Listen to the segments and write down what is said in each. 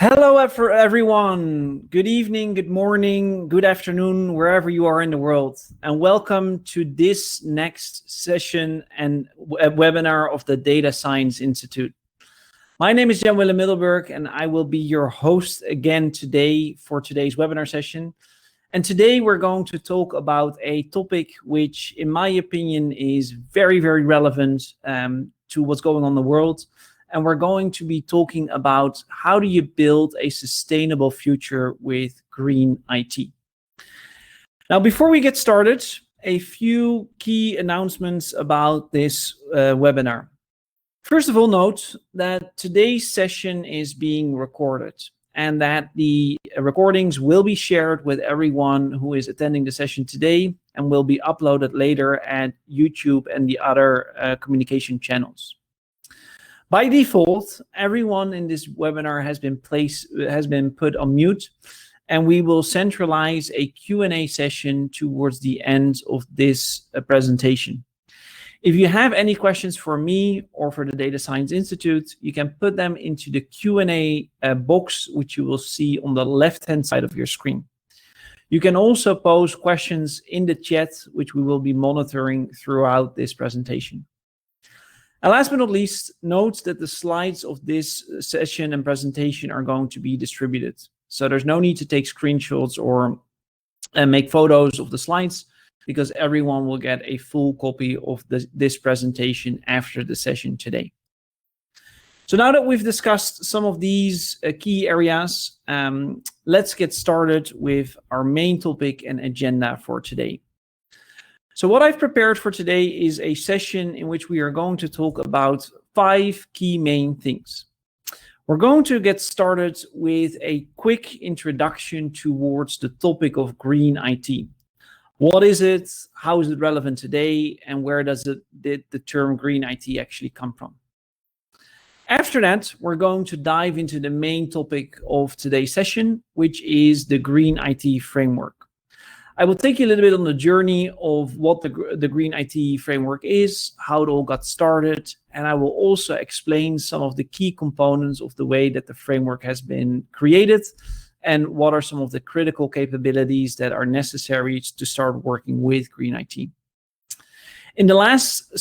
Hello everyone. Good evening, good morning, good afternoon, wherever you are in the world. And welcome to this next session and webinar of the Data Science Institute. My name is Jan-Willem Middelburg and I will be your host again today for today's webinar session. And today we're going to talk about a topic which, in my opinion, is very, very relevant to what's going on in the world. And we're going to be talking about how do you build a sustainable future with green IT. Now, before we get started, a few key announcements about this webinar. First of all, note that today's session is being recorded and that the recordings will be shared with everyone who is attending the session today and will be uploaded later at YouTube and the other communication channels. By default, everyone in this webinar has been put on mute, and we will centralize a Q&A session towards the end of this presentation. If you have any questions for me or for the Data Science Institute, you can put them into the Q&A box, which you will see on the left-hand side of your screen. You can also pose questions in the chat, which we will be monitoring throughout this presentation. And last but not least, note that the slides of this session and presentation are going to be distributed. So there's no need to take screenshots or make photos of the slides, because everyone will get a full copy of this presentation after the session today. So now that we've discussed some of these key areas, let's get started with our main topic and agenda for today. So what I've prepared for today is a session in which we are going to talk about 5 key main things. We're going to get started with a quick introduction towards the topic of green IT. What is it? How is it relevant today? And where did the term green IT actually come from? After that, we're going to dive into the main topic of today's session, which is the green IT framework. I will take you a little bit on the journey of what the green IT framework is, how it all got started, and I will also explain some of the key components of the way that the framework has been created and what are some of the critical capabilities that are necessary to start working with green IT. In the last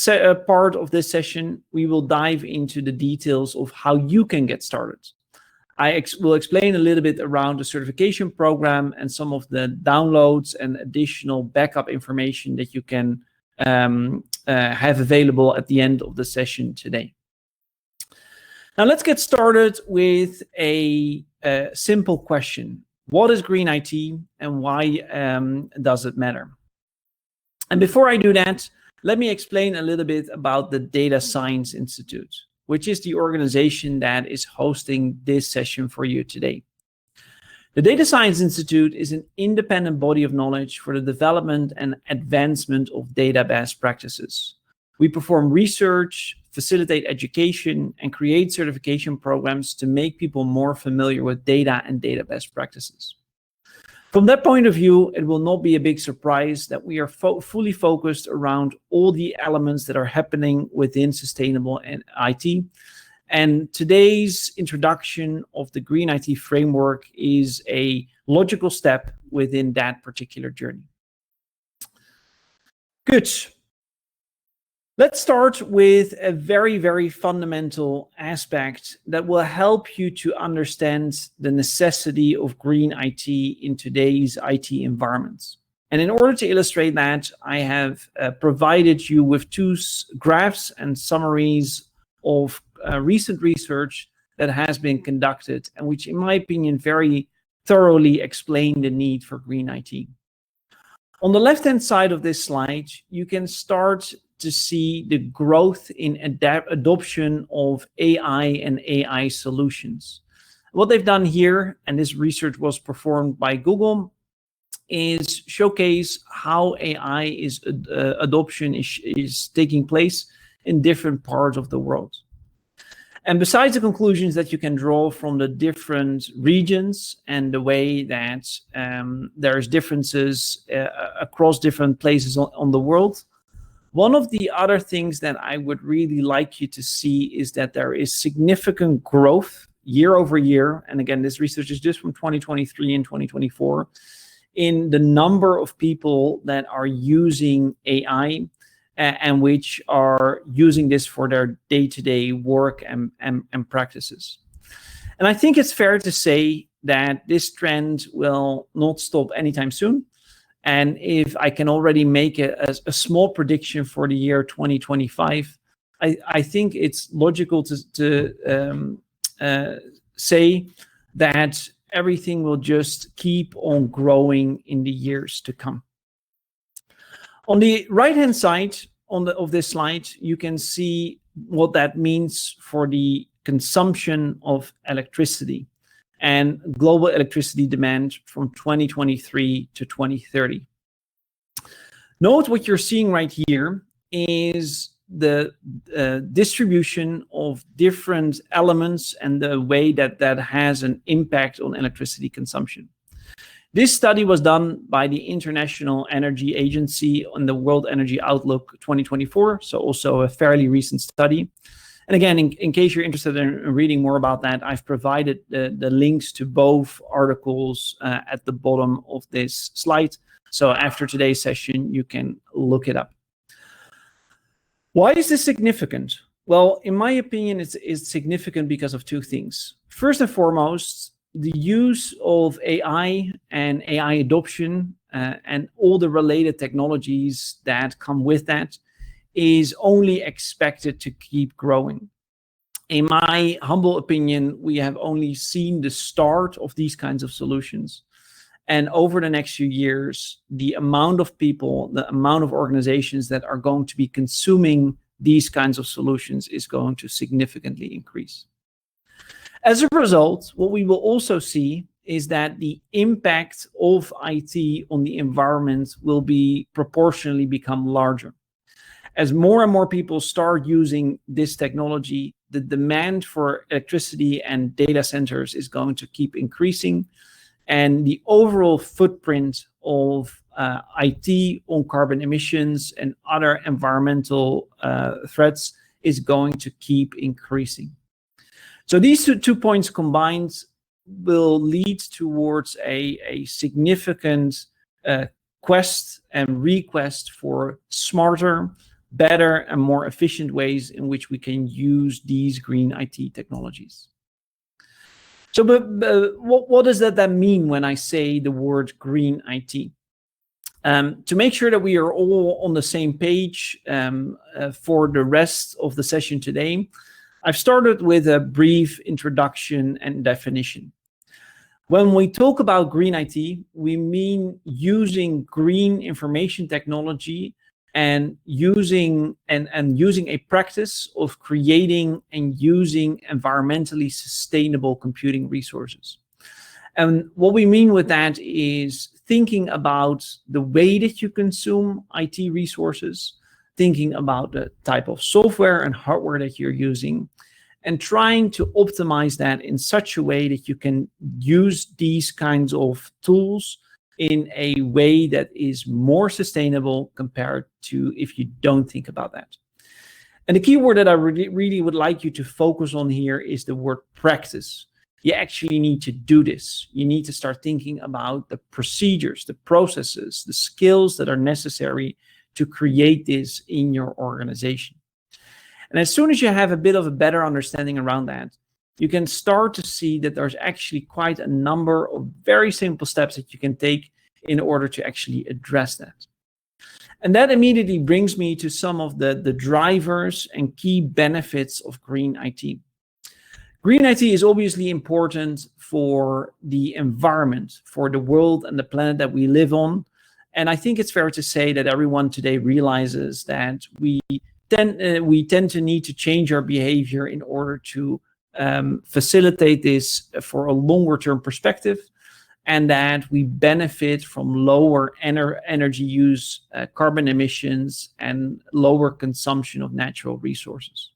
part of this session, we will dive into the details of how you can get started. I will explain a little bit around the certification program and some of the downloads and additional backup information that you can have available at the end of the session today. Now let's get started with a simple question. What is green IT and why does it matter? And before I do that, let me explain a little bit about the Data Science Institute, which is the organization that is hosting this session for you today. The Data Science Institute is an independent body of knowledge for the development and advancement of data best practices. We perform research, facilitate education, and create certification programs to make people more familiar with data and data best practices. From that point of view, it will not be a big surprise that we are fully focused around all the elements that are happening within sustainable IT. And today's introduction of the green IT framework is a logical step within that particular journey. Good. Let's start with a very, very fundamental aspect that will help you to understand the necessity of green IT in today's IT environments. And in order to illustrate that, I have provided you with 2 graphs and summaries of recent research that has been conducted and which, in my opinion, very thoroughly explain the need for green IT. On the left-hand side of this slide, you can start to see the growth in adoption of AI and AI solutions. What they've done here, and this research was performed by Google, is showcase how AI adoption is taking place in different parts of the world. And besides the conclusions that you can draw from the different regions and the way that there's differences across different places on the world, one of the other things that I would really like you to see is that there is significant growth year over year, and again, this research is just from 2023 and 2024, in the number of people that are using AI and which are using this for their day-to-day work and practices. And I think it's fair to say that this trend will not stop anytime soon. And if I can already make a small prediction for the year 2025, I think it's logical to say that everything will just keep on growing in the years to come. On the right-hand side of this slide, you can see what that means for the consumption of electricity and global electricity demand from 2023 to 2030. Note what you're seeing right here is the distribution of different elements and the way that has an impact on electricity consumption. This study was done by the International Energy Agency on the World Energy Outlook 2024, so also a fairly recent study. And again, in case you're interested in reading more about that, I've provided the links to both articles at the bottom of this slide. So after today's session, you can look it up. Why is this significant? Well, in my opinion, it's significant because of two things. First and foremost, the use of AI and AI adoption and all the related technologies that come with that is only expected to keep growing. In my humble opinion, we have only seen the start of these kinds of solutions. And over the next few years, the amount of people, the amount of organizations that are going to be consuming these kinds of solutions is going to significantly increase. As a result, what we will also see is that the impact of IT on the environment will be proportionally become larger. As more and more people start using this technology, the demand for electricity and data centers is going to keep increasing, and the overall footprint of IT on carbon emissions and other environmental threats is going to keep increasing. So these two points combined will lead towards a significant quest and request for smarter, better, and more efficient ways in which we can use these green IT technologies. So what does that mean when I say the word green IT? To make sure that we are all on the same page for the rest of the session today, I've started with a brief introduction and definition. When we talk about green IT, we mean using green information technology and using a practice of creating and using environmentally sustainable computing resources. And what we mean with that is thinking about the way that you consume IT resources, thinking about the type of software and hardware that you're using, and trying to optimize that in such a way that you can use these kinds of tools in a way that is more sustainable compared to if you don't think about that. And the key word that I really would like you to focus on here is the word practice. You actually need to do this. You need to start thinking about the procedures, the processes, the skills that are necessary to create this in your organization. And as soon as you have a bit of a better understanding around that, you can start to see that there's actually quite a number of very simple steps that you can take in order to actually address that. And that immediately brings me to some of the drivers and key benefits of green IT. Green IT is obviously important for the environment, for the world and the planet that we live on. And I think it's fair to say that everyone today realizes that we tend to need to change our behavior in order to facilitate this for a longer term perspective, and that we benefit from lower energy use, carbon emissions, and lower consumption of natural resources.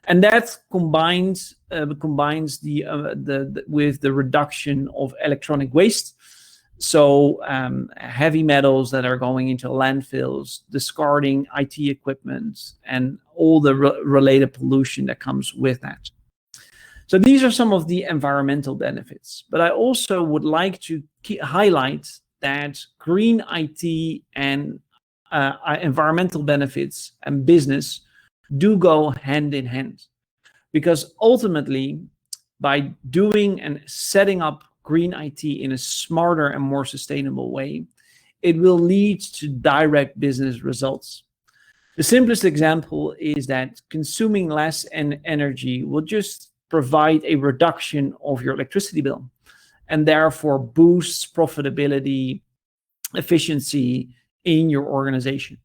And that combines with the reduction of electronic waste. So heavy metals that are going into landfills, discarding IT equipment, and all the related pollution that comes with that. So these are some of the environmental benefits, but I also would like to highlight that green IT and environmental benefits and business do go hand in hand, because ultimately, by doing and setting up green IT in a smarter and more sustainable way, it will lead to direct business results. The simplest example is that consuming less energy will just provide a reduction of your electricity bill, and therefore boosts profitability, efficiency in your organization.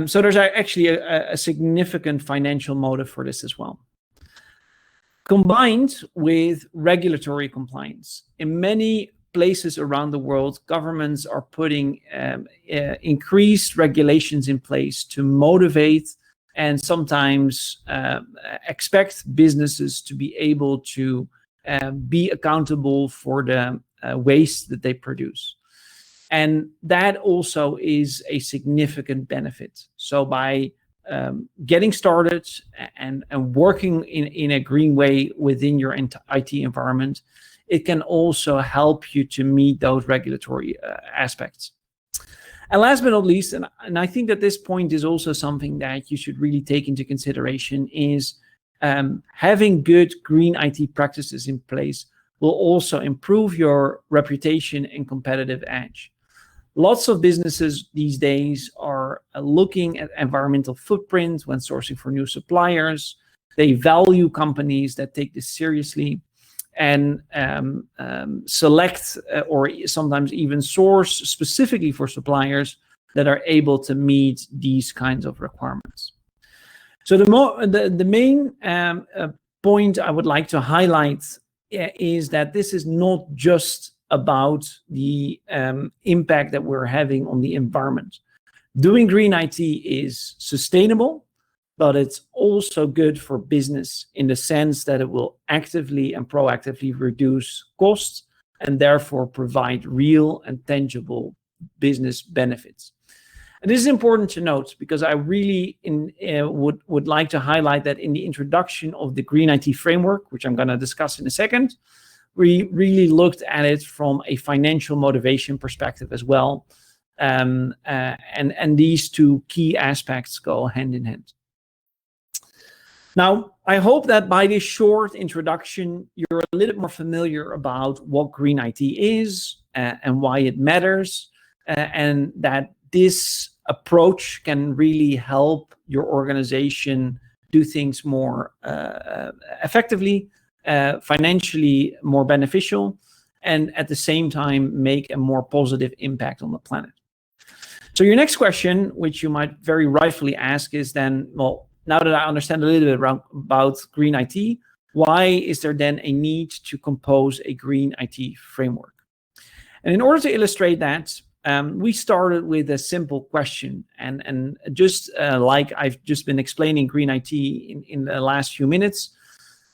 So there's actually a significant financial motive for this as well. Combined with regulatory compliance, in many places around the world, governments are putting increased regulations in place to motivate and sometimes expect businesses to be able to be accountable for the waste that they produce. And that also is a significant benefit. So by getting started and working in a green way within your IT environment, it can also help you to meet those regulatory aspects. And last but not least, and I think that this point is also something that you should really take into consideration, is having good green IT practices in place will also improve your reputation and competitive edge. Lots of businesses these days are looking at environmental footprint when sourcing for new suppliers. They value companies that take this seriously and select or sometimes even source specifically for suppliers that are able to meet these kinds of requirements. So the main point I would like to highlight is that this is not just about the impact that we're having on the environment. Doing green IT is sustainable, but it's also good for business in the sense that it will actively and proactively reduce costs and therefore provide real and tangible business benefits. And this is important to note because I really would like to highlight that in the introduction of the Green IT framework, which I'm going to discuss in a second, we really looked at it from a financial motivation perspective as well. And these two key aspects go hand in hand. Now, I hope that by this short introduction, you're a little more familiar about what green IT is and why it matters, and that this approach can really help your organization do things more effectively, financially more beneficial, and at the same time make a more positive impact on the planet. So your next question, which you might very rightfully ask, is then, well, now that I understand a little bit about green IT, why is there then a need to compose a green IT framework? And in order to illustrate that, we started with a simple question. And just like I've just been explaining green IT in the last few minutes,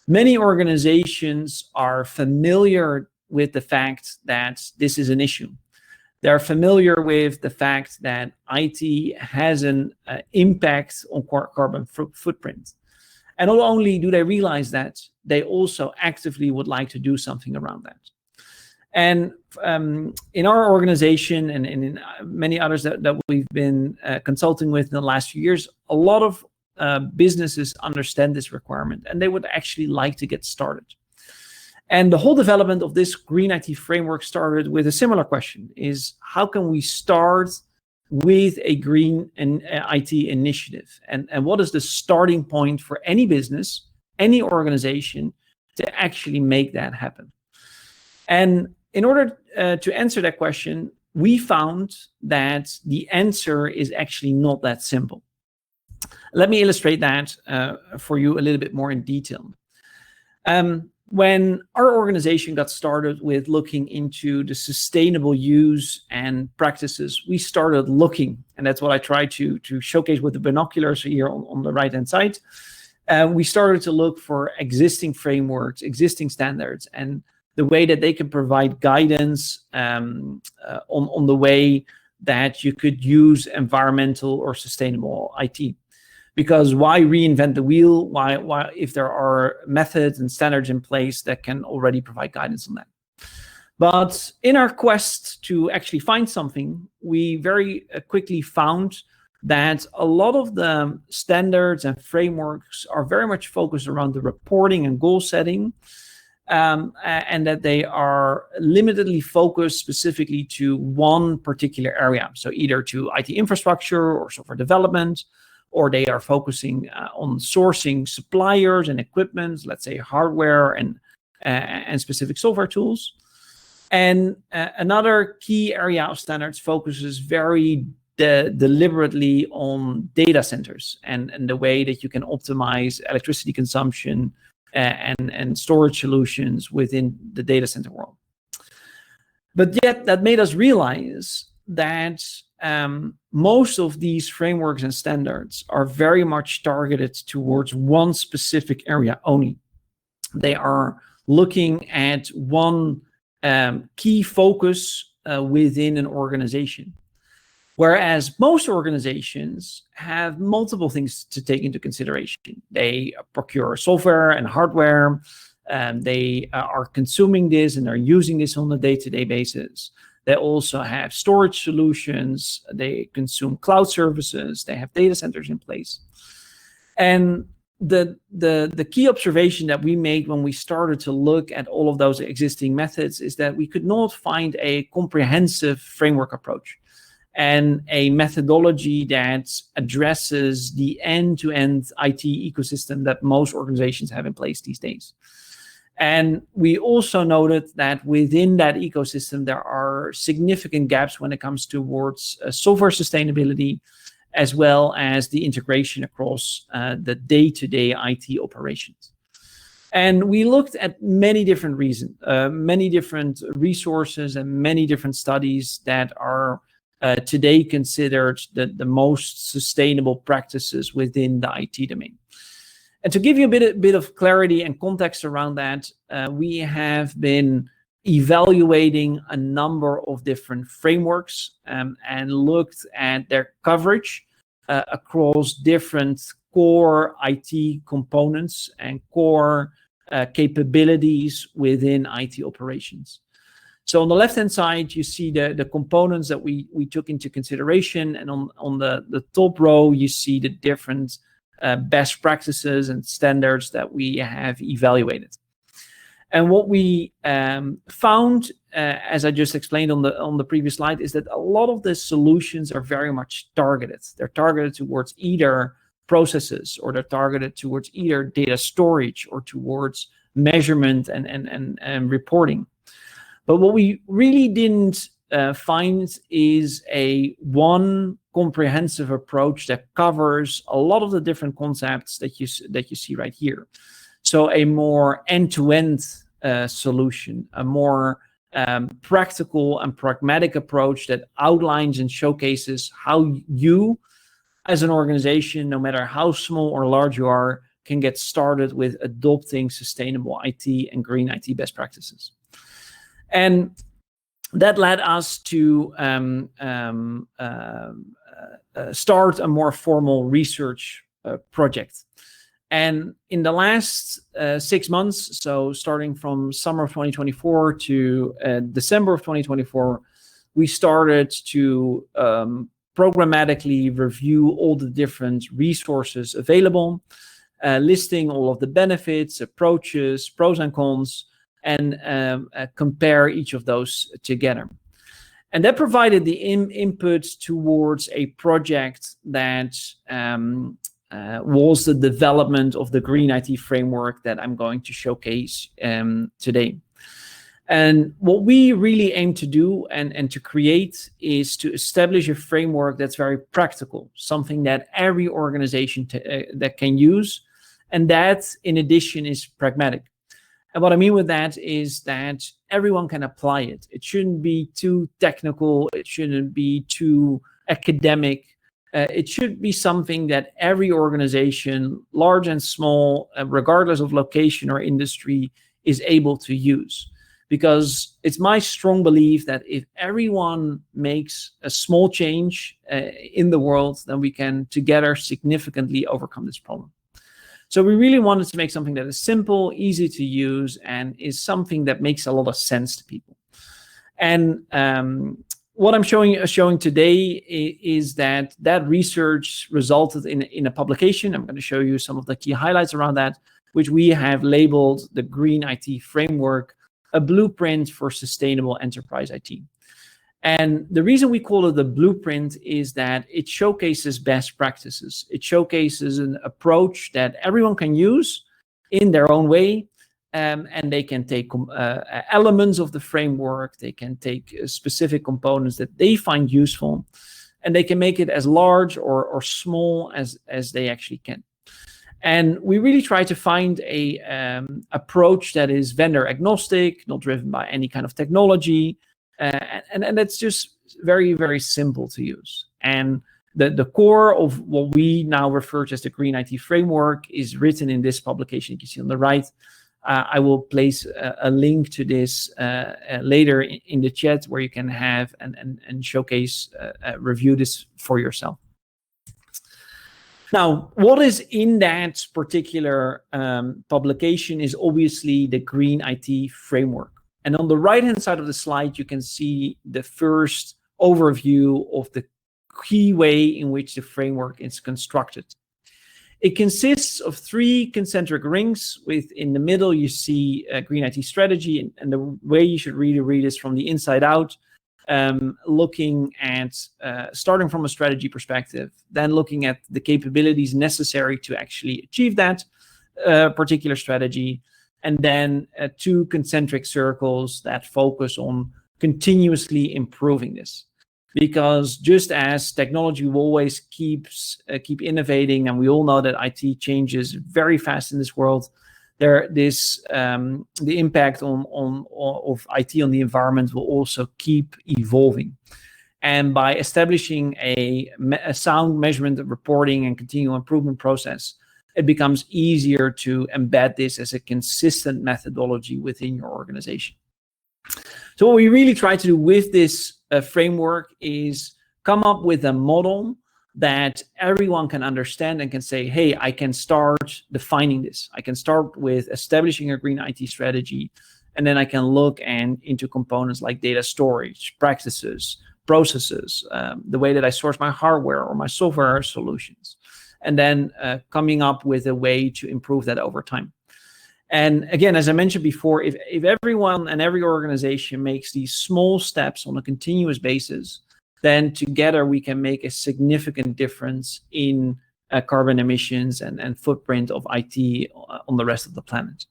many organizations are familiar with the fact that this is an issue. They're familiar with the fact that IT has an impact on carbon footprint. And not only do they realize that, they also actively would like to do something around that. And in our organization and in many others that we've been consulting with in the last few years, a lot of businesses understand this requirement and they would actually like to get started. And the whole development of this green IT framework started with a similar question: is how can we start with a green IT initiative? And what is the starting point for any business, any organization to actually make that happen? And in order to answer that question, we found that the answer is actually not that simple. Let me illustrate that for you a little bit more in detail. When our organization got started with looking into the sustainable use and practices, we started looking, and that's what I try to showcase with the binoculars here on the right-hand side. We started to look for existing frameworks, existing standards, and the way that they can provide guidance on the way that you could use environmental or sustainable IT. because why reinvent the wheel? Why if there are methods and standards in place that can already provide guidance on that? But in our quest to actually find something, we very quickly found that a lot of the standards and frameworks are very much focused around the reporting and goal setting, and that they are limitedly focused specifically to one particular area. So either to IT infrastructure or software development, or they are focusing on sourcing suppliers and equipment, let's say hardware and specific software tools. And another key area of standards focuses very deliberately on data centers and the way that you can optimize electricity consumption and storage solutions within the data center world. But yet that made us realize that most of these frameworks and standards are very much targeted towards one specific area only. They are looking at one key focus within an organization. Whereas most organizations have multiple things to take into consideration. They procure software and hardware, they are consuming this and are using this on a day-to-day basis. They also have storage solutions, they consume cloud services, they have data centers in place. And the key observation that we made when we started to look at all of those existing methods is that we could not find a comprehensive framework approach and a methodology that addresses the end-to-end IT ecosystem that most organizations have in place these days. And we also noted that within that ecosystem, there are significant gaps when it comes towards software sustainability, as well as the integration across the day-to-day IT operations. And we looked at many different reasons, many different resources and many different studies that are today considered the most sustainable practices within the IT domain. And to give you a bit of clarity and context around that, we have been evaluating a number of different frameworks and looked at their coverage across different core IT components and core capabilities within IT operations. So on the left-hand side, you see the components that we took into consideration, and on the top row, you see the different best practices and standards that we have evaluated. And what we found, as I just explained on the previous slide, is that a lot of the solutions are very much targeted. They're targeted towards either processes, or they're targeted towards either data storage or towards measurement and reporting. But what we really didn't find is one comprehensive approach that covers a lot of the different concepts that you see right here. So a more end-to-end solution, a more practical and pragmatic approach that outlines and showcases how you, as an organization, no matter how small or large you are, can get started with adopting sustainable IT and green IT best practices. And that led us to start a more formal research project. And in the last 6 months, so starting from summer of 2024 to December of 2024, we started to programmatically review all the different resources available, listing all of the benefits, approaches, pros and cons, and compare each of those together. And that provided the input towards a project that was the development of the Green IT framework that I'm going to showcase today. And what we really aim to do and to create is to establish a framework that's very practical, something that every organization that can use, and that in addition is pragmatic. And what I mean with that is that everyone can apply it. It shouldn't be too technical. It shouldn't be too academic. It should be something that every organization, large and small, regardless of location or industry, is able to use. because it's my strong belief that if everyone makes a small change in the world, then we can together significantly overcome this problem. So we really wanted to make something that is simple, easy to use, and is something that makes a lot of sense to people. And what I'm showing today is that research resulted in a publication. I'm going to show you some of the key highlights around that, which we have labeled the Green IT Framework, a blueprint for sustainable enterprise IT. And the reason we call it the blueprint is that it showcases best practices. It showcases an approach that everyone can use in their own way. And they can take elements of the framework, they can take specific components that they find useful, and they can make it as large or small as they actually can. And we really try to find a approach that is vendor agnostic, not driven by any kind of technology, and that's just very, very simple to use. And the core of what we now refer to as the Green IT Framework is written in this publication you can see on the right. I will place a link to this later in the chat where you can have and showcase, review this for yourself. Now, what is in that particular publication is obviously the Green IT Framework. And on the right-hand side of the slide, you can see the first overview of the key way in which the framework is constructed. It consists of 3 concentric rings. In the middle, you see a Green IT strategy, and the way you should really read is from the inside out, looking at starting from a strategy perspective, then looking at the capabilities necessary to actually achieve that particular strategy, and then 2 concentric circles that focus on continuously improving this. Because just as technology will always keep innovating, and we all know that IT changes very fast in this world, the impact of IT on the environment will also keep evolving. And by establishing a sound measurement, reporting, and continual improvement process, it becomes easier to embed this as a consistent methodology within your organization. So what we really try to do with this framework is come up with a model that everyone can understand and can say, hey, I can start defining this. I can start with establishing a Green IT strategy, and then I can look into components like data storage, practices, processes, the way that I source my hardware or my software solutions, and then coming up with a way to improve that over time. And again, as I mentioned before, if everyone and every organization makes these small steps on a continuous basis, then together we can make a significant difference in carbon emissions and footprint of IT on the rest of the planet.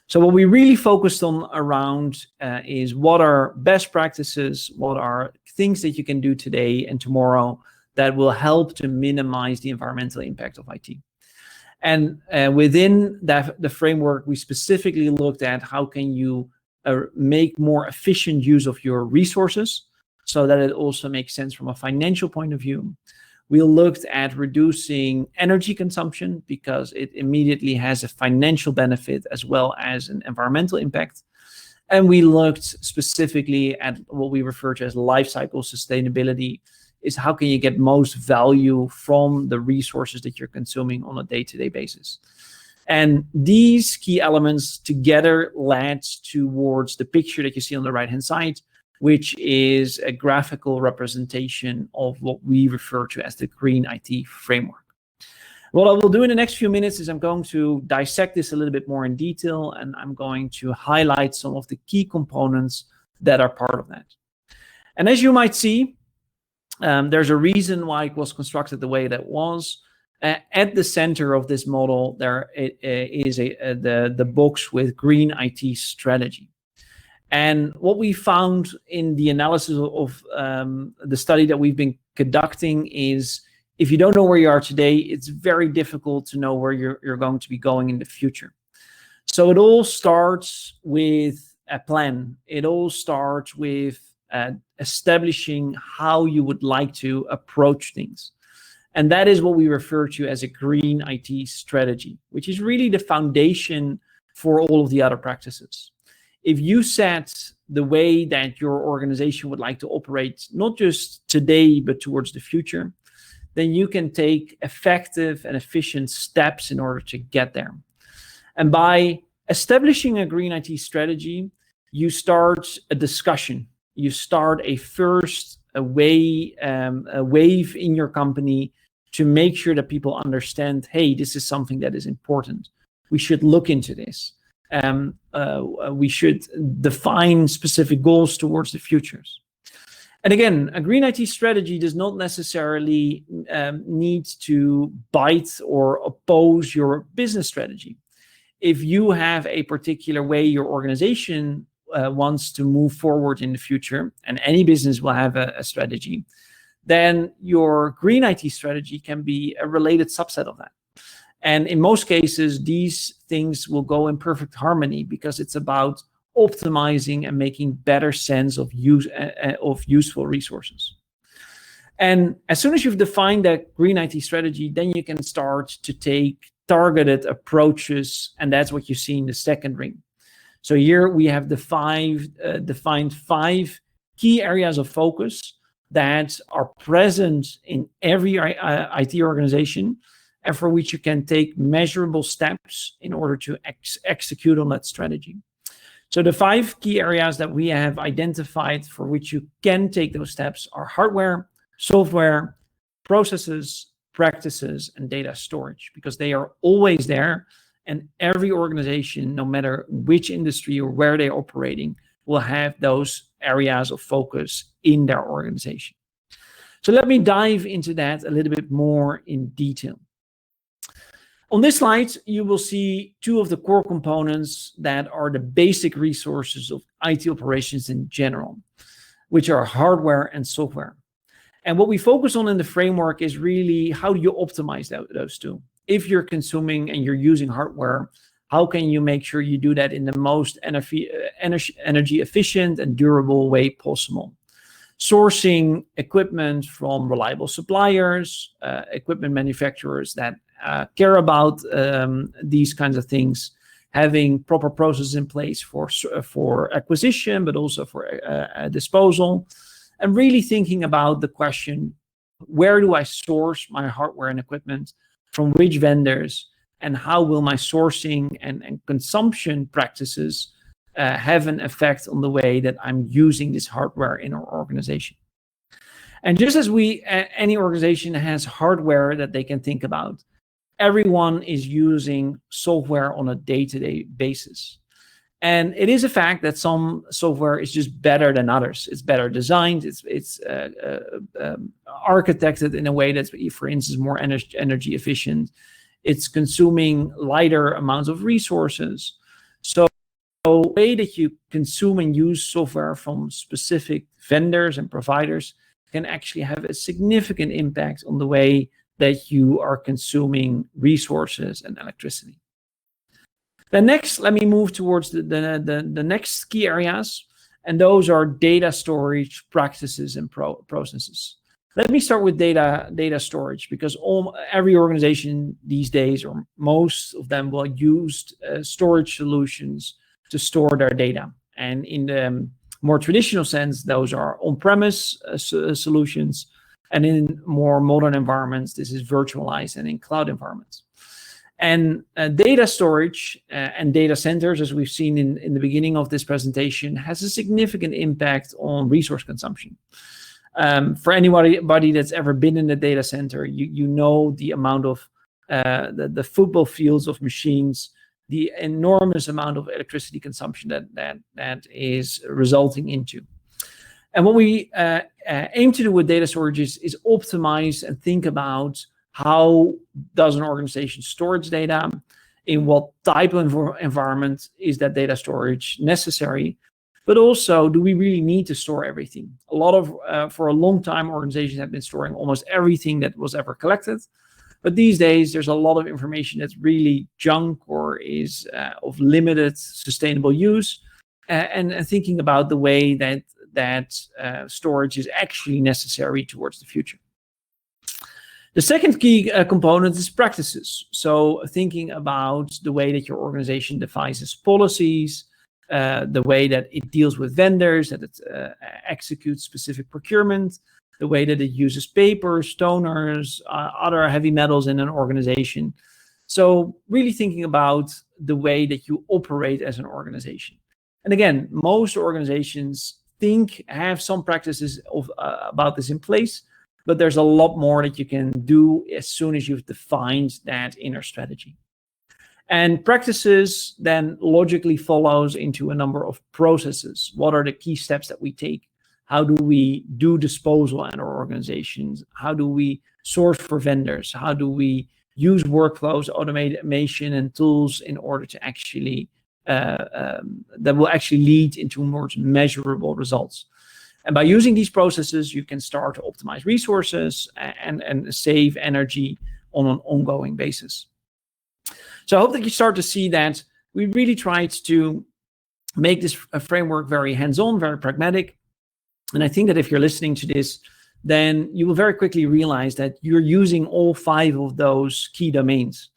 So what we really focused on around is what are best practices, what are things that you can do today and tomorrow that will help to minimize the environmental impact of IT. And within the framework, we specifically looked at how can you make more efficient use of your resources so that it also makes sense from a financial point of view. We looked at reducing energy consumption because it immediately has a financial benefit as well as an environmental impact. And we looked specifically at what we refer to as life cycle sustainability, is how can you get most value from the resources that you're consuming on a day-to-day basis. And these key elements together led towards the picture that you see on the right-hand side, which is a graphical representation of what we refer to as the Green IT Framework. What I will do in the next few minutes is I'm going to dissect this a little bit more in detail, and I'm going to highlight some of the key components that are part of that. And as you might see, there's a reason why it was constructed the way that was. At the center of this model, there is the box with Green IT Strategy. And what we found in the analysis of the study that we've been conducting is if you don't know where you are today, it's very difficult to know where you're going to be going in the future. So it all starts with a plan. It all starts with establishing how you would like to approach things. And that is what we refer to as a Green IT strategy, which is really the foundation for all of the other practices. if you set the way that your organization would like to operate, not just today, but towards the future, then you can take effective and efficient steps in order to get there. And by establishing a green IT strategy, you start a discussion. You start a wave in your company to make sure that people understand, hey, this is something that is important. We should look into this. We should define specific goals towards the futures. And again, a green IT strategy does not necessarily need to bite or oppose your business strategy. If you have a particular way your organization wants to move forward in the future, and any business will have a strategy, then your green IT strategy can be a related subset of that. And in most cases, these things will go in perfect harmony because it's about optimizing and making better sense of useful resources. And as soon as you've defined that green IT strategy, then you can start to take targeted approaches, and that's what you see in the second ring. So here we have defined 5 key areas of focus that are present in every IT organization, and for which you can take measurable steps in order to execute on that strategy. So the 5 key areas that we have identified for which you can take those steps are hardware, software, processes, practices, and data storage, because they are always there, and every organization, no matter which industry or where they're operating, will have those areas of focus in their organization. So let me dive into that a little bit more in detail. On this slide, you will see 2 of the core components that are the basic resources of IT operations in general, which are hardware and software. And what we focus on in the framework is really how do you optimize those 2? If you're consuming and you're using hardware, how can you make sure you do that in the most energy efficient and durable way possible? Sourcing equipment from reliable suppliers, equipment manufacturers that care about these kinds of things, having proper processes in place for acquisition, but also for disposal, and really thinking about the question, where do I source my hardware and equipment, from which vendors, and how will my sourcing and consumption practices have an effect on the way that I'm using this hardware in our organization. And just as any organization has hardware that they can think about, everyone is using software on a day-to-day basis. And it is a fact that some software is just better than others. It's better designed. It's architected in a way that's, for instance, more energy efficient. It's consuming lighter amounts of resources. So the way that you consume and use software from specific vendors and providers can actually have a significant impact on the way that you are consuming resources and electricity. Then next, let me move towards the next key areas, and those are data storage practices and processes. Let me start with data storage, because every organization these days, or most of them, will use storage solutions to store their data. And in the more traditional sense, those are on-premise solutions, and in more modern environments, this is virtualized and in cloud environments. And data storage and data centers, as we've seen in the beginning of this presentation, has a significant impact on resource consumption. For anybody that's ever been in a data center, you know the amount of the football fields of machines, the enormous amount of electricity consumption that is resulting into. And what we aim to do with data storage is optimize and think about how does an organization store its data, in what type of environment is that data storage necessary, but also, do we really need to store everything? A lot of, for a long time, organizations have been storing almost everything that was ever collected. But these days, there's a lot of information that's really junk or is of limited sustainable use, and thinking about the way that storage is actually necessary towards the future. The second key component is practices. So thinking about the way that your organization devises policies, the way that it deals with vendors, that it executes specific procurement, the way that it uses paper, stoners, other heavy metals in an organization. So really thinking about the way that you operate as an organization. And again, most organizations have some practices about this in place, but there's a lot more that you can do as soon as you've defined that inner strategy. And practices then logically follows into a number of processes. What are the key steps that we take? How do we do disposal in our organizations? How do we source for vendors? How do we use workflows, automation, and tools in order to actually that will actually lead into more measurable results? And by using these processes, you can start to optimize resources and save energy on an ongoing basis. So I hope that you start to see that we really tried to make this framework very hands-on, very pragmatic. And I think that if you're listening to this, then you will very quickly realize that you're using all 5 of those key domains.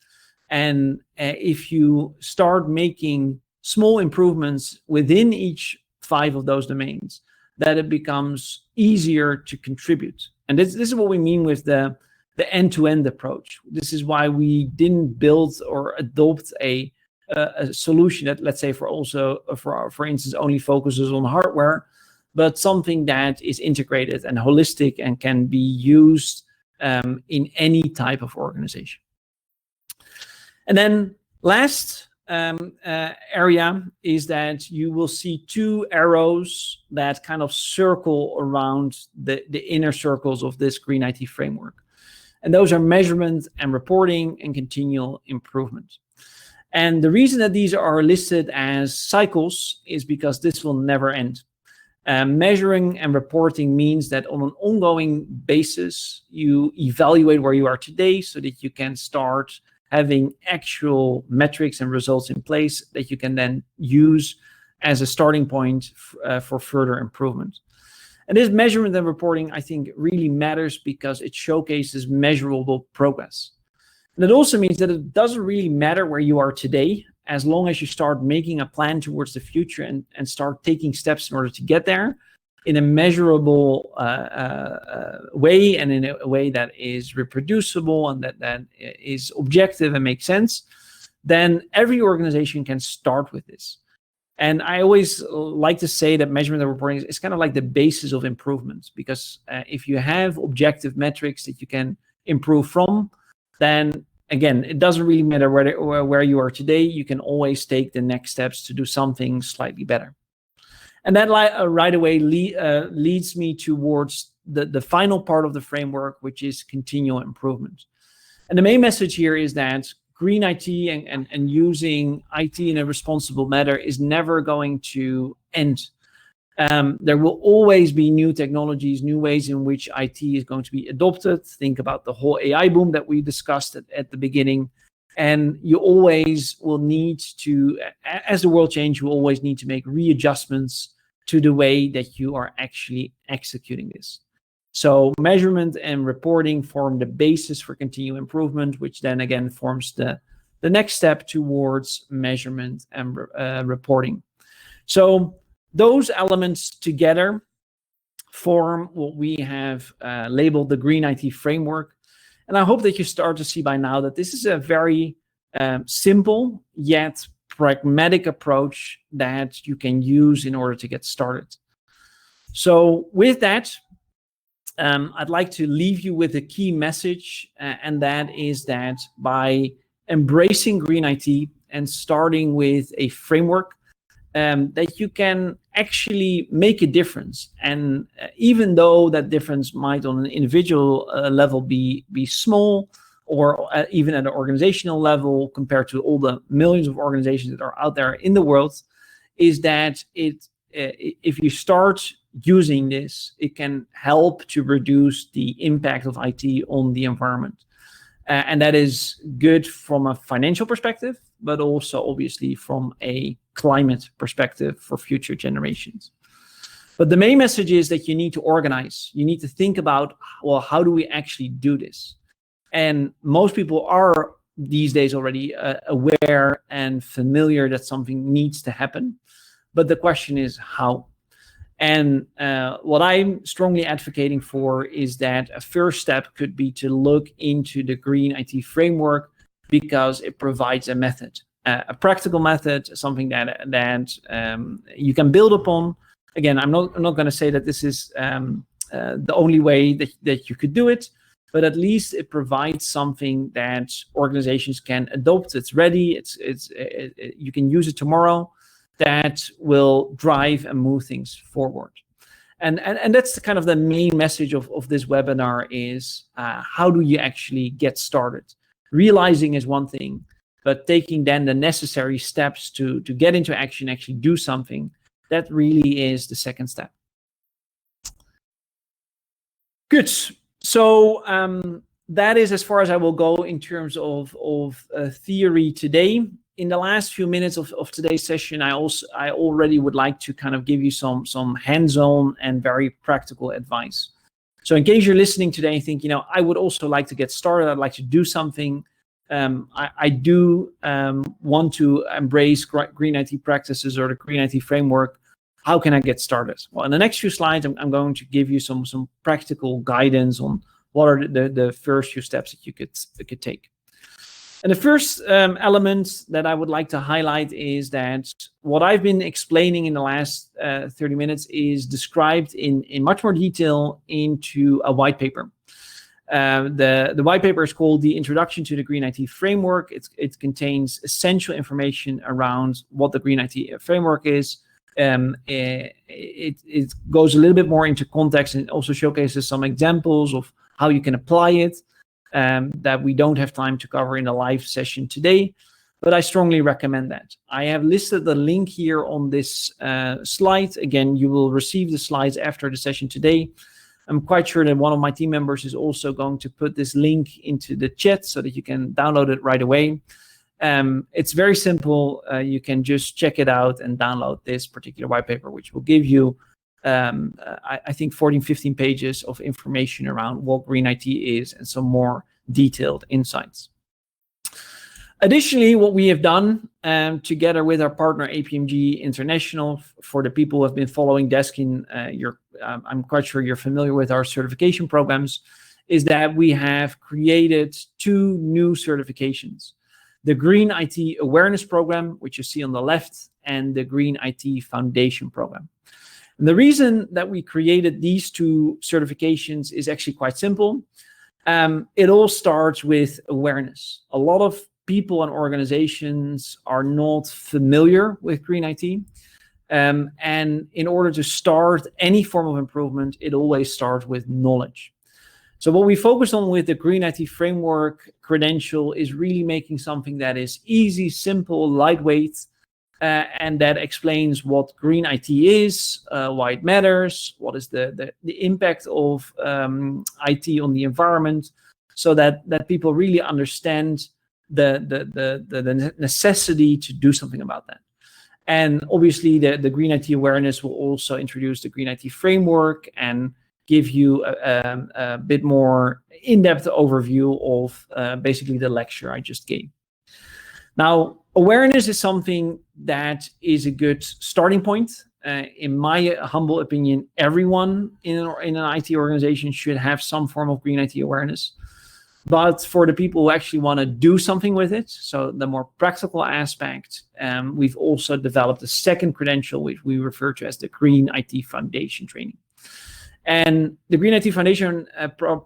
And if you start making small improvements within each 5 of those domains, that it becomes easier to contribute. And this is what we mean with the end-to-end approach. This is why we didn't build or adopt a solution that, let's say, for instance, only focuses on hardware, but something that is integrated and holistic and can be used in any type of organization. And then last area is that you will see 2 arrows that kind of circle around the inner circles of this Green IT framework. And those are measurement and reporting and continual improvement. And the reason that these are listed as cycles is because this will never end. Measuring and reporting means that on an ongoing basis, you evaluate where you are today so that you can start having actual metrics and results in place that you can then use as a starting point for further improvement. And this measurement and reporting, I think, really matters because it showcases measurable progress. And it also means that it doesn't really matter where you are today, as long as you start making a plan towards the future and start taking steps in order to get there in a measurable way, and in a way that is reproducible and that is objective and makes sense, then every organization can start with this. And I always like to say that measurement and reporting is kind of like the basis of improvement, because if you have objective metrics that you can improve from, then again, it doesn't really matter where you are today. You can always take the next steps to do something slightly better. And that right away leads me towards the final part of the framework, which is continual improvement. And the main message here is that Green IT and using IT in a responsible manner is never going to end. There will always be new technologies, new ways in which IT is going to be adopted. Think about the whole AI boom that we discussed at the beginning. And you always will need to, as the world changes, you always need to make readjustments to the way that you are actually executing this. So measurement and reporting form the basis for continual improvement, which then again forms the next step towards measurement and reporting. So those elements together form what we have labeled the Green IT framework. And I hope that you start to see by now that this is a very simple yet pragmatic approach that you can use in order to get started. So with that, I'd like to leave you with a key message, and that is that by embracing Green IT and starting with a framework, that you can actually make a difference. And even though that difference might on an individual level be small, or even at an organizational level compared to all the millions of organizations that are out there in the world, is that if you start using this, it can help to reduce the impact of IT on the environment. And that is good from a financial perspective, but also obviously from a climate perspective for future generations. But the main message is that you need to organize. You need to think about, well, how do we actually do this? And most people are these days already aware and familiar that something needs to happen. but the question is how. And what I'm strongly advocating for is that a first step could be to look into the Green IT framework, because it provides a method, a practical method, something that you can build upon. Again, I'm not going to say that this is the only way that you could do it, but at least it provides something that organizations can adopt. It's ready. You can use it tomorrow. That will drive and move things forward. And that's the kind of the main message of this webinar is how do you actually get started? Realizing is one thing, but taking then the necessary steps to get into action, actually do something, that really is the second step. Good. So that is as far as I will go in terms of theory today. In the last few minutes of today's session, I already would like to kind of give you some hands-on and very practical advice. So in case you're listening today and think, I would also like to get started, I'd like to do something. I do want to embrace Green IT practices or the Green IT framework. How can I get started? Well, in the next few slides, I'm going to give you some practical guidance on what are the first few steps that you could take. And the first element that I would like to highlight is that what I've been explaining in the last 30 minutes is described in much more detail into a white paper. The white paper is called The Introduction to the Green IT Framework. It contains essential information around what the Green IT framework is. It goes a little bit more into context and also showcases some examples of how you can apply it. That we don't have time to cover in a live session today, but I strongly recommend that. I have listed the link here on this slide. Again, you will receive the slides after the session today. I'm quite sure that one of my team members is also going to put this link into the chat so that you can download it right away. It's very simple. You can just check it out and download this particular white paper, which will give you I think 14, 15 pages of information around what Green IT is and some more detailed insights. Additionally, what we have done together with our partner APMG International, for the people who have been following DASCIN, I'm quite sure you're familiar with our certification programs, is that we have created 2 new certifications. The Green IT Awareness Program, which you see on the left, and the Green IT Foundation Program. And the reason that we created these 2 certifications is actually quite simple. It all starts with awareness. A lot of people and organizations are not familiar with Green IT. And in order to start any form of improvement, it always starts with knowledge. So what we focus on with the Green IT framework credential is really making something that is easy, simple, lightweight, and that explains what Green IT is, why it matters, what is the impact of IT on the environment, so that people really understand the necessity to do something about that. And obviously, the Green IT awareness will also introduce the Green IT framework and give you a bit more in-depth overview of basically the lecture I just gave. Now, awareness is something that is a good starting point. In my humble opinion, everyone in an IT organization should have some form of Green IT awareness. But for the people who actually want to do something with it, so the more practical aspect, we've also developed a second credential, which we refer to as the Green IT Foundation training. And the Green IT Foundation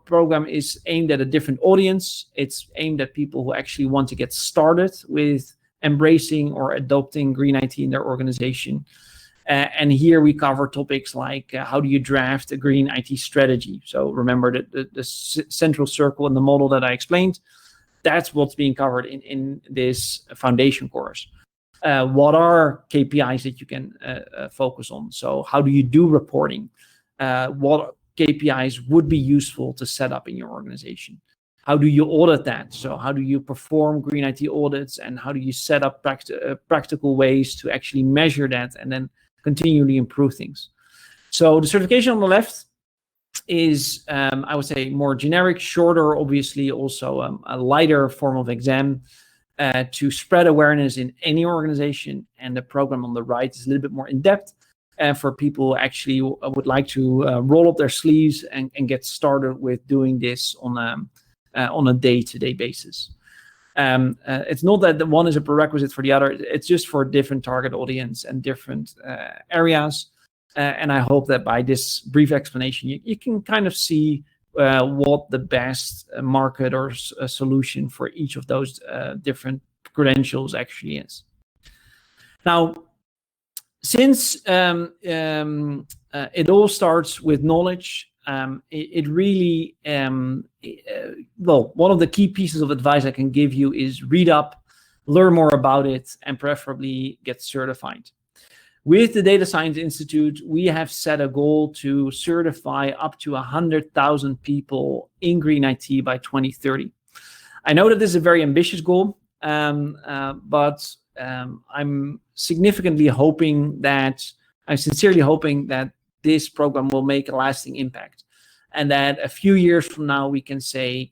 program is aimed at a different audience. It's aimed at people who actually want to get started with embracing or adopting Green IT in their organization. And here we cover topics like how do you draft a Green IT strategy? So remember the central circle in the model that I explained, that's what's being covered in this foundation course. What are KPIs that you can focus on? So how do you do reporting? What KPIs would be useful to set up in your organization? How do you audit that? So how do you perform Green IT audits, and how do you set up practical ways to actually measure that and then continually improve things? So the certification on the left is, I would say, more generic, shorter, obviously also a lighter form of exam. to spread awareness in any organization. And the program on the right is a little bit more in depth for people who actually would like to roll up their sleeves and get started with doing this on a day-to-day basis. It's not that the one is a prerequisite for the other. It's just for a different target audience and different areas. And I hope that by this brief explanation, you can kind of see what the best market or solution for each of those different credentials actually is. Now, since it all starts with knowledge, it really, well, one of the key pieces of advice I can give you is read up, learn more about it, and preferably get certified. With the Data Science Institute, we have set a goal to certify up to 100,000 people in green IT by 2030. I know that this is a very ambitious goal, but I'm sincerely hoping that this program will make a lasting impact, and that a few years from now we can say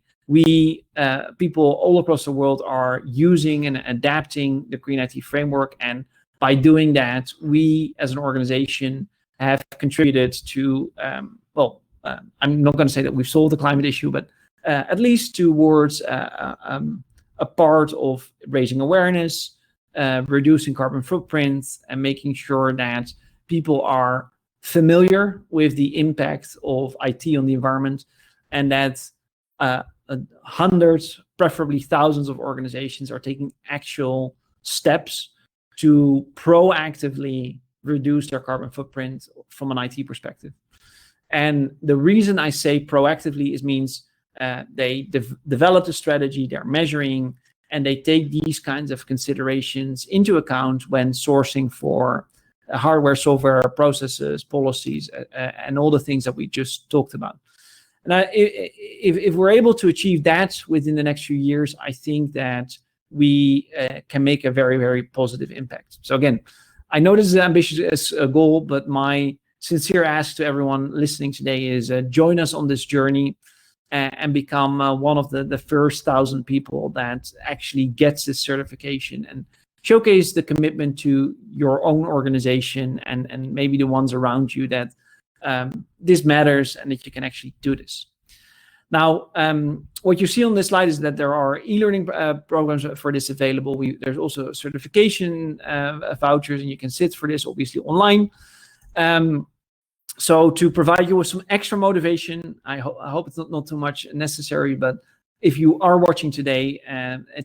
people all across the world are using and adapting the green IT framework, and by doing that, we as an organization have contributed to, I'm not going to say that we've solved the climate issue, but at least towards a part of raising awareness, reducing carbon footprints, and making sure that people are familiar with the impact of IT on the environment, and that hundreds, preferably thousands of organizations are taking actual steps to proactively reduce their carbon footprint from an IT perspective. And the reason I say proactively means they develop a strategy, they're measuring, and they take these kinds of considerations into account when sourcing for hardware, software, processes, policies, and all the things that we just talked about. And if we're able to achieve that within the next few years, I think that we can make a very, very positive impact. So again, I know this is ambitious as a goal, but my sincere ask to everyone listening today is join us on this journey and become one of the first 1,000 people that actually gets this certification, and showcase the commitment to your own organization and maybe the ones around you that this matters and that you can actually do this. Now, what you see on this slide is that there are e-learning programs for this available. There's also certification vouchers, and you can sit for this obviously online. So to provide you with some extra motivation, I hope it's not too much necessary, but if you are watching today,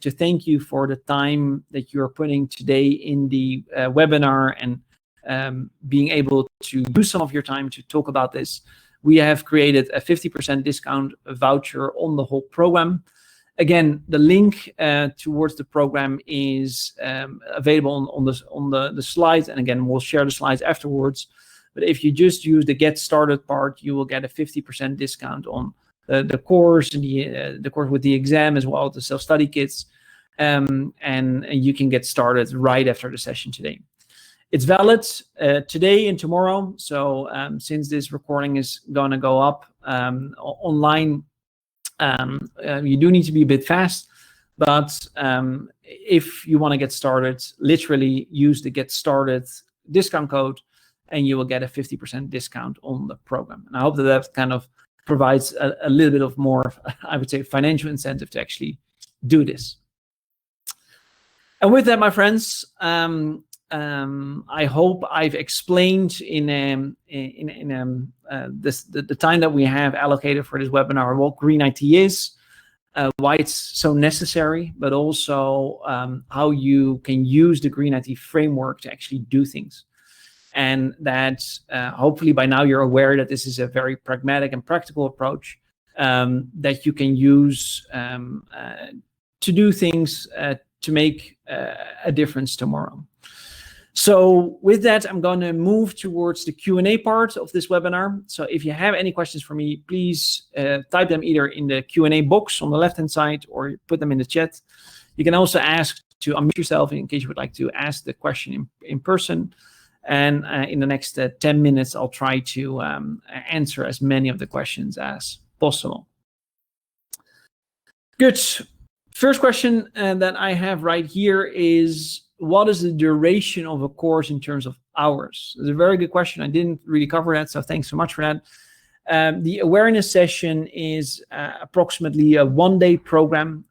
to thank you for the time that you're putting today in the webinar and being able to use some of your time to talk about this, we have created a 50% discount voucher on the whole program. Again, the link towards the program is available on the slides, and again, we'll share the slides afterwards. But if you just use the Get Started part, you will get a 50% discount on the course and the course with the exam, as well as the self-study kits, and you can get started right after the session today. It's valid today and tomorrow. So since this recording is going to go up online, you do need to be a bit fast. But if you want to get started, literally use the Get Started discount code, and you will get a 50% discount on the program. And I hope that that kind of provides a little bit of more, I would say, financial incentive to actually do this. And with that, my friends, I hope I've explained in the time that we have allocated for this webinar what green IT is, why it's so necessary, but also how you can use the green IT framework to actually do things. And that hopefully by now you're aware that this is a very pragmatic and practical approach that you can use to do things to make a difference tomorrow. So with that, I'm going to move towards the Q&A part of this webinar. So if you have any questions for me, please type them either in the Q&A box on the left-hand side or put them in the chat. You can also ask to unmute yourself in case you would like to ask the question in person. And in the next 10 minutes, I'll try to answer as many of the questions as possible. Good. First question that I have right here is, what is the duration of a course in terms of hours? It's a very good question. I didn't really cover that, so thanks so much for that. The awareness session is approximately a one-day program.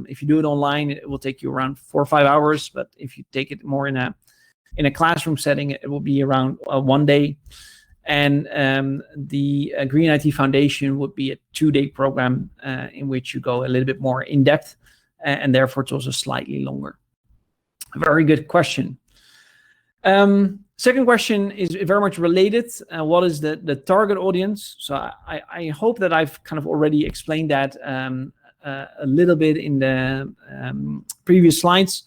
If you do it online, it will take you around 4 or 5 hours, but if you take it more in a classroom setting, it will be around 1 day. And the Green IT Foundation would be a 2-day program in which you go a little bit more in depth, and therefore it's also slightly longer. Very good question. Second question is very much related. What is the target audience? So I hope that I've kind of already explained that a little bit in the previous slides.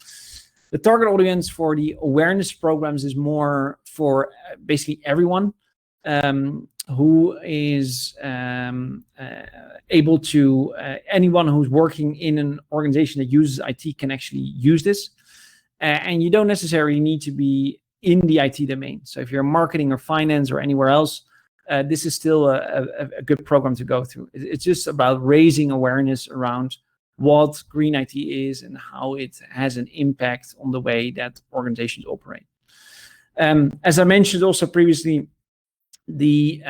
The target audience for the awareness programs is more for basically everyone who is able to, anyone who's working in an organization that uses IT can actually use this. And you don't necessarily need to be in the IT domain. So if you're marketing or finance or anywhere else, this is still a good program to go through. It's just about raising awareness around what Green IT is and how it has an impact on the way that organizations operate. As I mentioned also previously, the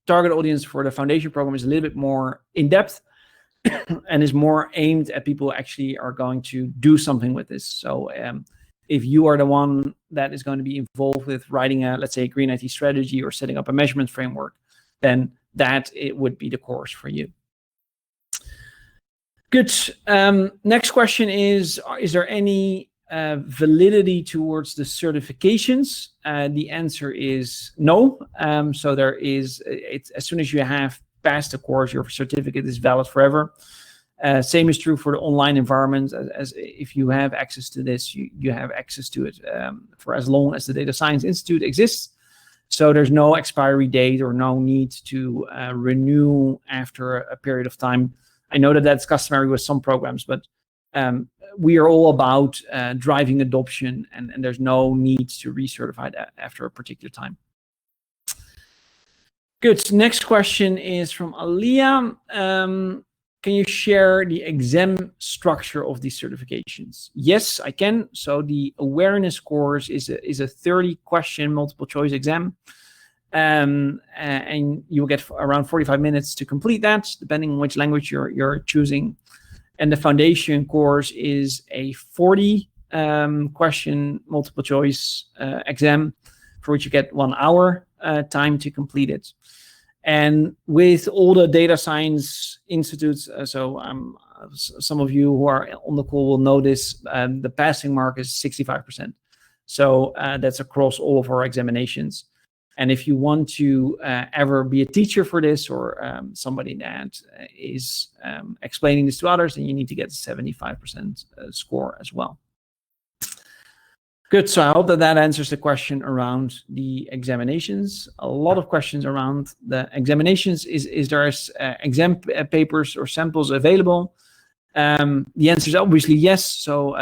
target audience for the foundation program is a little bit more in-depth and is more aimed at people who actually are going to do something with this. So if you are the one that is going to be involved with writing a, let's say, a Green IT strategy or setting up a measurement framework, then it would be the course for you. Good. Next question is there any validity towards the certifications? The answer is no. So there is, as soon as you have passed the course, your certificate is valid forever. Same is true for the online environment. As if you have access to this, you have access to it for as long as the Data Science Institute exists. So there's no expiry date or no need to renew after a period of time. I know that that's customary with some programs, but we are all about driving adoption, and there's no need to recertify that after a particular time. Good. Next question is from Aliyah. Can you share the exam structure of these certifications? Yes, I can. So the awareness course is a 30-question multiple choice exam. And you will get around 45 minutes to complete that, depending on which language you're choosing. And the foundation course is a 40-question multiple choice exam, for which you get 1 hour time to complete it. And with all the data science institutes, some of you who are on the call will know this, the passing mark is 65%. So that's across all of our examinations. And if you want to ever be a teacher for this, or somebody that is explaining this to others, then you need to get a 75% score as well. Good. So I hope that answers the question around the examinations. A lot of questions around the examinations. Is there exam papers or samples available? The answer is obviously yes. So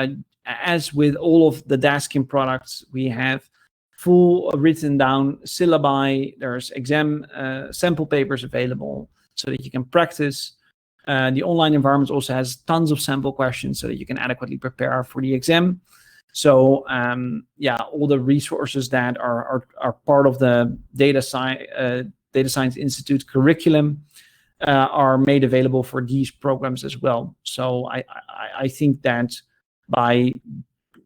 as with all of the DASCIN products, we have full written down syllabi. There's exam sample papers available so that you can practice. The online environment also has tons of sample questions so that you can adequately prepare for the exam. So yeah, all the resources that are part of the Data Science Institute curriculum are made available for these programs as well. So I think that by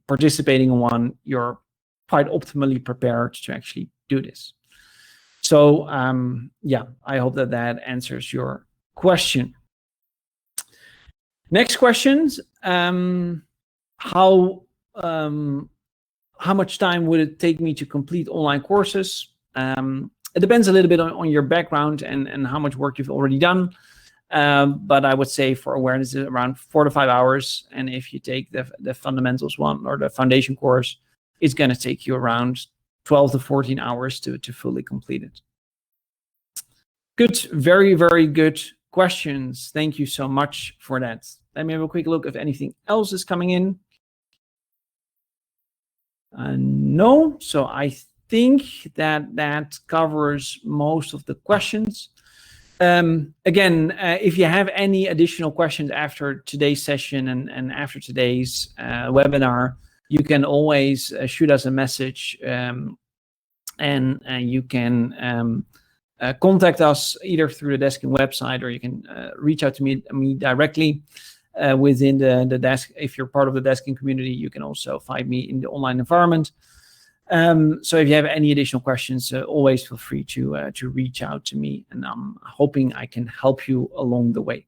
participating in one, you're quite optimally prepared to actually do this. So yeah, I hope that answers your question. Next questions. How much time would it take me to complete online courses? It depends a little bit on your background and how much work you've already done. But I would say for awareness, it's around 4 to 5 hours. And if you take the fundamentals one or the foundation course, it's going to take you around 12 to 14 hours to fully complete it. Good. Very, very good questions. Thank you so much for that. Let me have a quick look if anything else is coming in. No, so I think that covers most of the questions. Again, if you have any additional questions after today's session and after today's webinar, you can always shoot us a message, and you can contact us either through the DASCIN website, or you can reach out to me directly within the desk. If you're part of the DASCIN community, you can also find me in the online environment. So if you have any additional questions, always feel free to reach out to me, and I'm hoping I can help you along the way.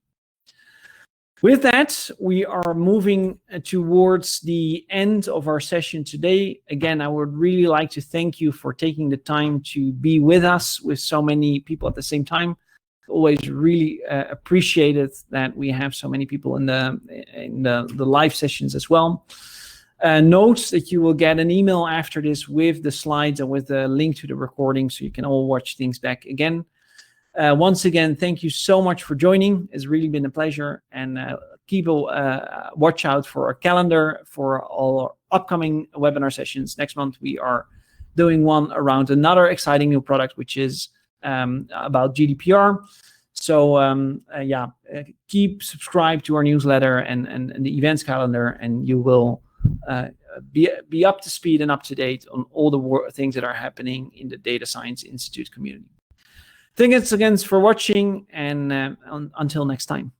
With that, we are moving towards the end of our session today. Again, I would really like to thank you for taking the time to be with us with so many people at the same time. Always really appreciate it that we have so many people in the live sessions as well. Note that you will get an email after this with the slides and with the link to the recording, so you can all watch things back again. Once again, thank you so much for joining. It's really been a pleasure, and keep a watch out for our calendar for all our upcoming webinar sessions. Next month, we are doing one around another exciting new product, which is about GDPR. So yeah, keep subscribed to our newsletter and the events calendar, and you will be up to speed and up to date on all the things that are happening in the Data Science Institute community. Thanks again for watching, and until next time.